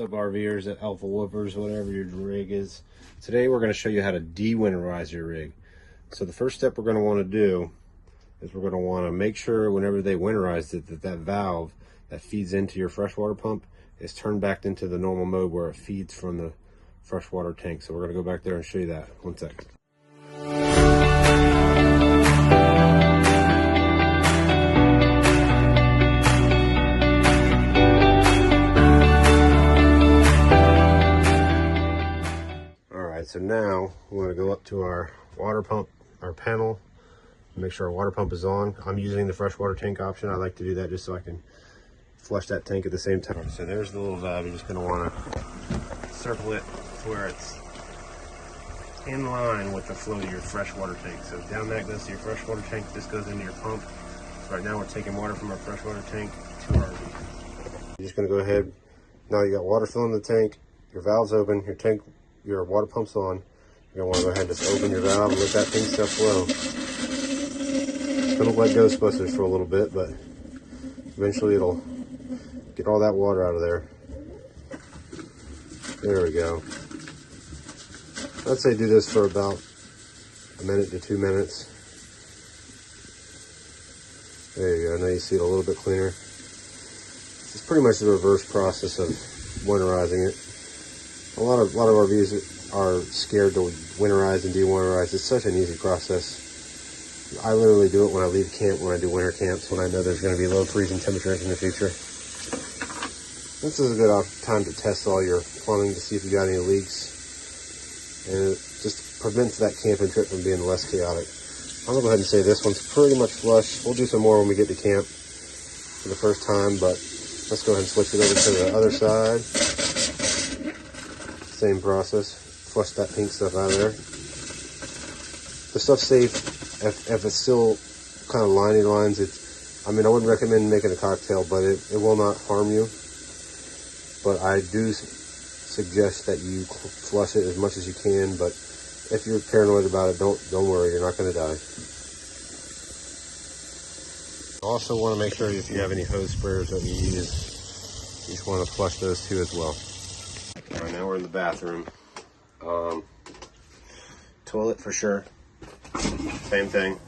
Of RVers at Alphawolfers, whatever your rig is. Today we're going to show you how to de-winterize your rig. So the first step we're going to want to do is we're going to want to make sure whenever they winterize it that valve that feeds into your freshwater pump is turned back into the normal mode where it feeds from the freshwater tank. So we're going to go back there and show you that. One second. So now we're going to go up to our water pump, our panel, make sure our water pump is on. I'm using the freshwater tank option. I like to do that just so I can flush that tank at the same time. So there's the little valve. You're just going to want to circle it to where it's in line with the flow of your freshwater tank. So down that goes to your freshwater tank. This goes into your pump. So right now we're taking water from our freshwater tank to our RV. You're just going to go ahead. Now you got water filling the tank. Your valve's open. Your water pump's on. You're going to want to go ahead and just open your valve and let that thing stuff flow. It's going to let Ghostbusters for a little bit, but eventually it'll get all that water out of there. There we go. I'd say do this for about a minute to 2 minutes. There you go. Now you see it a little bit cleaner. It's pretty much the reverse process of winterizing it. A lot of RVs are scared to winterize and de-winterize. It's such an easy process. I literally do it when I leave camp, when I do winter camps, when I know there's going to be low freezing temperatures in the future. This is a good time to test all your plumbing to see if you got any leaks. And it just prevents that camping trip from being less chaotic. I'm going to go ahead and say this one's pretty much flush. We'll do some more when we get to camp for the first time, but let's go ahead and switch it over to the other side. Same process. Flush that pink stuff out of there. The stuff's safe if it's still kind of liney lines. I mean, I wouldn't recommend making a cocktail, but it will not harm you. But I do suggest that you flush it as much as you can. But if you're paranoid about it, don't worry. You're not going to die. Also want to make sure if you have any hose sprayers that you use, you just want to flush those too as well. All right, now we're in the bathroom. Toilet for sure. Same thing.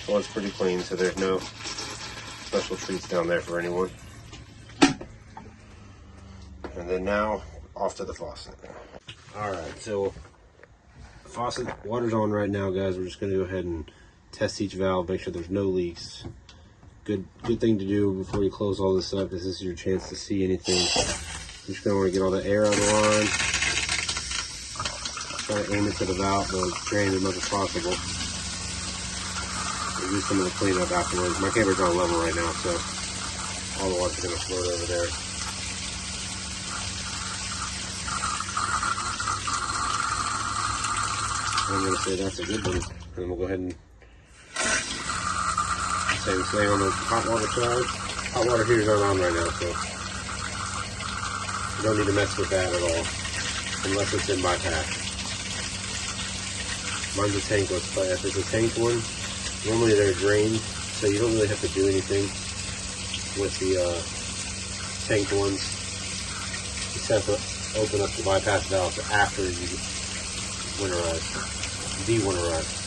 Toilet's pretty clean, so there's no special treats down there for anyone. And then now, off to the faucet. All right, so faucet, water's on right now, guys. We're just gonna go ahead and test each valve, make sure there's no leaks. Good thing to do before you close all this up. This is your chance to see anything. You're just gonna want to get all the air out of the line. Try to aim it to the valve, the drain as much as possible. We'll use some of the cleanup afterwards. My camera's on level right now, so all the water's gonna float over there. I'm gonna say that's a good one. And then we'll go ahead and same thing on the hot water side. Hot water heaters aren't on right now, so you don't need to mess with that at all, unless it's in bypass. Mine's a tankless, but if it's a tanked one, normally they're drained, so you don't really have to do anything with the tanked ones. You just have to open up the bypass valve after you de-winterize.